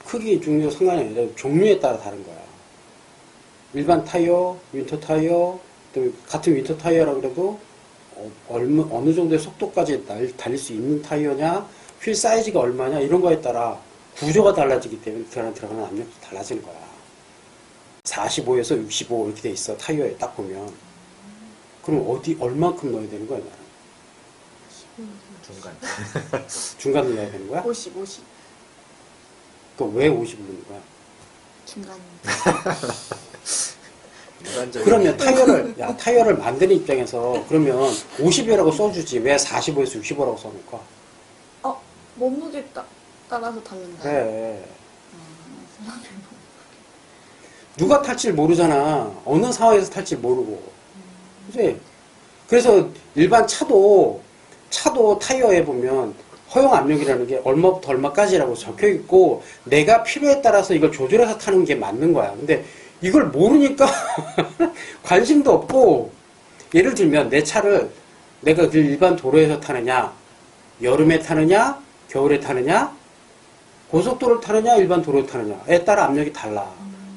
크기, 종류 상관이 아니라 종류에 따라 다른 거야. 일반 타이어, 윈터 타이어, 또 같은 윈터 타이어라고 그래도 어느 정도의 속도까지 달릴 수 있는 타이어냐, 휠 사이즈가 얼마냐 이런 거에 따라 구조가 달라지기 때문에 그 안에 들어가는 압력도 달라지는 거야. 45에서 65 이렇게 돼 있어. 타이어에 딱 보면. 그럼 얼만큼 넣어야 되는 거야, 나는? 중간. 중간을 넣어야 되는 거야? 50, 50. 그럼 왜 50을 넣는 거야? 중간입니다. 그러면 타이어를 만드는 입장에서 그러면 50이라고 써주지 왜 45에서 65라고 써놓을까? 몸무게 따라서 다른가요? 그래. 누가 탈지 모르잖아. 어느 상황에서 탈지 모르고. 그치? 그래서 일반 차도 타이어에 보면 허용 압력이라는 게 얼마부터 얼마까지라고 적혀 있고 내가 필요에 따라서 이걸 조절해서 타는 게 맞는 거야. 근데 이걸 모르니까 관심도 없고, 예를 들면 내 차를 내가 그 일반 도로에서 타느냐, 여름에 타느냐, 겨울에 타느냐, 고속도로를 타느냐, 일반 도로를 타느냐에 따라 압력이 달라.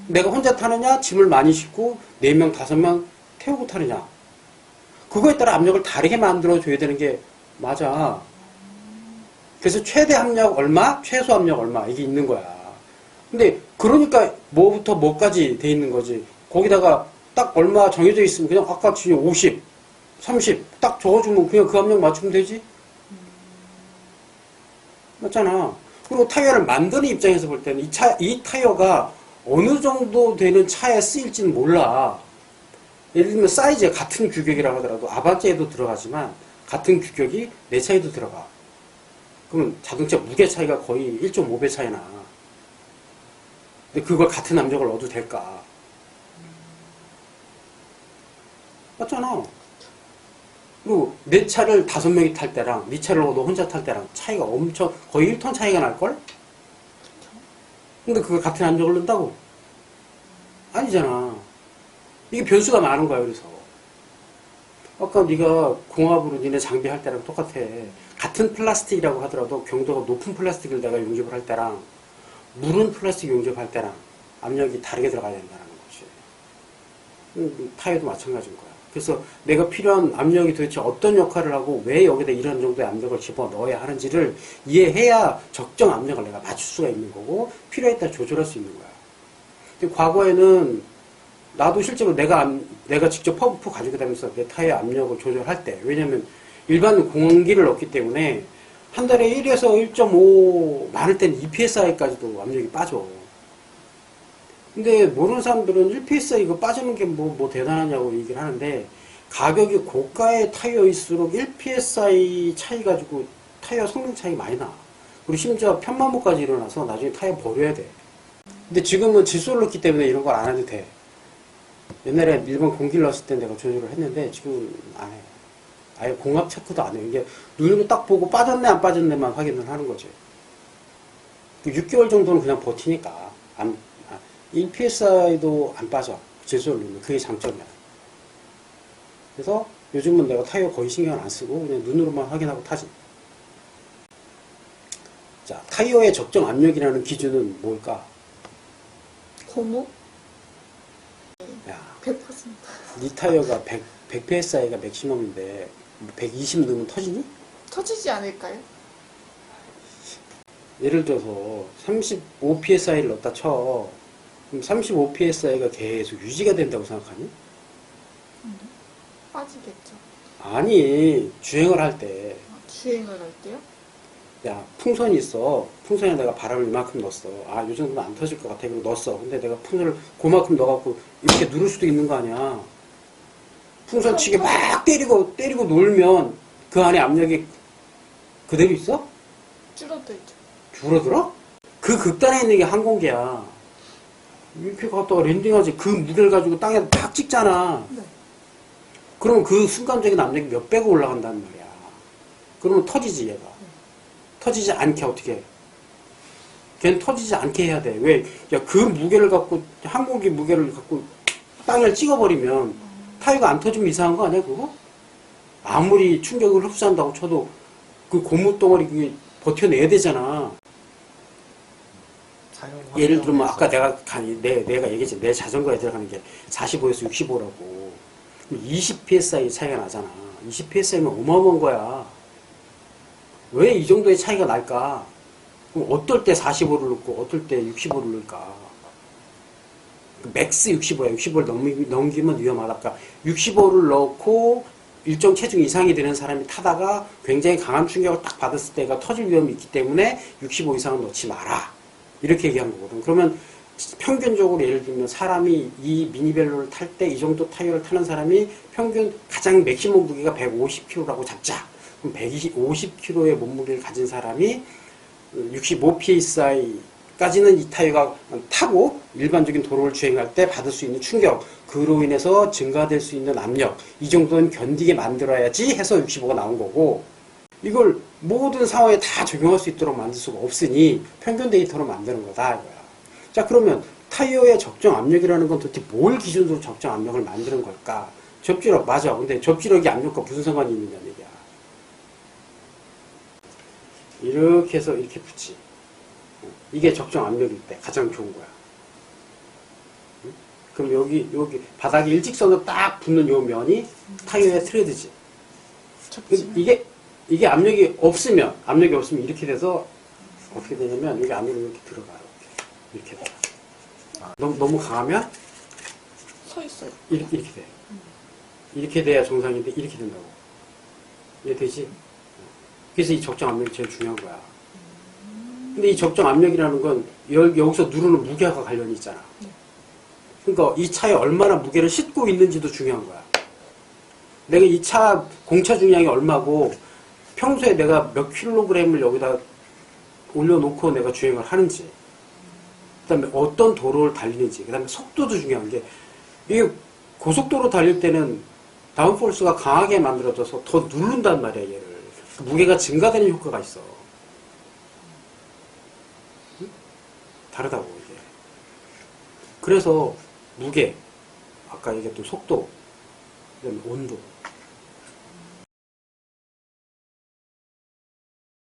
내가 혼자 타느냐, 짐을 많이 싣고 4명, 5명 태우고 타느냐. 그거에 따라 압력을 다르게 만들어줘야 되는 게 맞아. 그래서 최대 압력 얼마, 최소 압력 얼마 이게 있는 거야. 근데 그러니까 뭐부터 뭐까지 돼 있는 거지. 거기다가 딱 얼마 정해져 있으면 그냥 아까 지금 50, 30 딱 적어주면 그냥 그 압력 맞추면 되지. 맞잖아. 그리고 타이어를 만드는 입장에서 볼 때는 이 타이어가 어느 정도 되는 차에 쓰일지는 몰라. 예를 들면 사이즈가 같은 규격이라고 하더라도 아반떼에도 들어가지만 같은 규격이 내 차에도 들어가. 그러면 자동차 무게 차이가 거의 1.5배 차이 나. 근데 그걸 같은 압력을 넣어도 될까? 맞잖아. 그리고 내 차를 5명이 탈 때랑 네 차를 너 혼자 탈 때랑 차이가 엄청 거의 1톤 차이가 날걸? 근데 그걸 같은 압력을 넣는다고? 아니잖아. 이게 변수가 많은 거야. 그래서 아까 네가 공합으로 니네 장비할 때랑 똑같아. 같은 플라스틱이라고 하더라도 경도가 높은 플라스틱을 내가 용접을 할 때랑 물은 플라스틱 용접할 때랑 압력이 다르게 들어가야 된다는 거지. 타이어도 마찬가지인 거야. 그래서 내가 필요한 압력이 도대체 어떤 역할을 하고 왜 여기다 이런 정도의 압력을 집어넣어야 하는지를 이해해야 적정 압력을 내가 맞출 수가 있는 거고 필요에 따라 조절할 수 있는 거야. 근데 과거에는 나도 실제로 내가 직접 펌프 가지고 다니면서 내 타이어 압력을 조절할 때, 왜냐면 일반 공기를 넣기 때문에 한 달에 1에서 1.5 많을 땐 2psi까지도 압력이 빠져. 근데 모르는 사람들은 1psi 이거 빠지는 게 뭐 대단하냐고 얘기를 하는데 가격이 고가의 타이어일수록 1psi 차이 가지고 타이어 성능 차이 많이 나. 그리고 심지어 편마모까지 일어나서 나중에 타이어 버려야 돼. 근데 지금은 질소를 넣기 때문에 이런 걸 안 해도 돼. 옛날에 일본 공기를 넣었을 때 내가 조절을 했는데 지금 안 해. 아예 공합 체크도 안 해. 이게 눈으로 딱 보고 빠졌네 안 빠졌네만 확인을 하는 거지. 6개월 정도는 그냥 버티니까 1psi도 안 빠져. 질소를 넣으면 그게 장점이야. 그래서 요즘은 내가 타이어 거의 신경을 안 쓰고 그냥 눈으로만 확인하고 타지. 자, 타이어의 적정 압력이라는 기준은 뭘까? 고무? 야, 100%. 네 타이어가 100psi가 맥시멈인데 120 넣으면 터지니? 터지지 않을까요? 예를 들어서 35psi를 넣었다 쳐. 그럼 35psi가 계속 유지가 된다고 생각하니? 빠지겠죠. 아니, 주행을 할 때. 주행을 할 때요? 야, 풍선이 있어. 풍선에 내가 바람을 이만큼 넣었어. 아, 요 정도는 안 터질 것 같아. 그리고 넣었어. 근데 내가 풍선을 그만큼 넣어갖고 이렇게 누를 수도 있는 거 아니야. 풍선 치게 막 때리고 놀면 그 안에 압력이 그대로 있어? 줄어들죠. 줄어들어? 그 극단에 있는 게 항공기야. 이렇게 갖다가 랜딩하지. 그 무게를 가지고 땅에 탁 찍잖아. 네. 그러면 그 순간적인 압력이 몇 배가 올라간단 말이야. 그러면 터지지, 얘가. 터지지 않게 어떻게 해? 걔는 터지지 않게 해야 돼. 왜? 야, 그 무게를 갖고, 항공기 무게를 갖고 땅을 찍어버리면 타이어가 안 터지면 이상한 거 아니야, 그거? 아무리 충격을 흡수한다고 쳐도 그 고무덩어리 그게 버텨내야 되잖아. 예를 들면 아까 내가 얘기했지. 내 자전거에 들어가는 게 45에서 65라고. 20psi 차이가 나잖아. 20psi면 어마어마한 거야. 왜 이 정도의 차이가 날까? 그럼 어떨 때 45를 넣고 어떨 때 65를 넣을까? 맥스 65야. 65를 넘기면 위험하다. 그러니까 65를 넣고 일정 체중 이상이 되는 사람이 타다가 굉장히 강한 충격을 딱 받았을 때가 터질 위험이 있기 때문에 65 이상은 넣지 마라. 이렇게 얘기한 거거든. 그러면 평균적으로 예를 들면 사람이 이 미니벨로를 탈 때 이 정도 타이어를 타는 사람이 평균 가장 맥시멈 무게가 150kg라고 잡자. 그럼 150kg의 몸무게를 가진 사람이 65psi까지는 이 타이어가 타고 일반적인 도로를 주행할 때 받을 수 있는 충격, 그로 인해서 증가될 수 있는 압력, 이 정도는 견디게 만들어야지 해서 65가 나온 거고, 이걸 모든 상황에 다 적용할 수 있도록 만들 수가 없으니 평균 데이터로 만드는 거다 이거야. 자, 그러면 타이어의 적정 압력이라는 건 도대체 뭘 기준으로 적정 압력을 만드는 걸까? 접지력, 맞아. 근데 접지력이 압력과 무슨 상관이 있느냐는 얘기야. 이렇게 해서 이렇게 붙지. 이게 적정 압력일 때 가장 좋은 거야. 그럼 여기 바닥에 일직선으로 딱 붙는 요 면이 타이어의 트레드지. 이게 압력이 없으면 이렇게 돼서 어떻게 되냐면 여기 안으로 이렇게 들어가요. 이렇게 돼. 너무 강하면 서 있어요. 이렇게 돼. 이렇게 돼야 정상인데 이렇게 된다고. 이해되지? 그래서 이 적정 압력이 제일 중요한 거야. 근데 이 적정 압력이라는 건 여기서 누르는 무게와 관련이 있잖아. 그러니까 이 차에 얼마나 무게를 싣고 있는지도 중요한 거야. 내가 이 차 공차 중량이 얼마고 평소에 내가 몇 킬로그램을 여기다 올려놓고 내가 주행을 하는지, 그 다음에 어떤 도로를 달리는지, 그 다음에 속도도 중요한 게, 이게 고속도로 달릴 때는 다운포스가 강하게 만들어져서 더 누른단 말이야, 얘를. 무게가 증가되는 효과가 있어. 응? 다르다고, 이게. 그래서 무게, 아까 얘기했던 속도, 그 다음에 온도,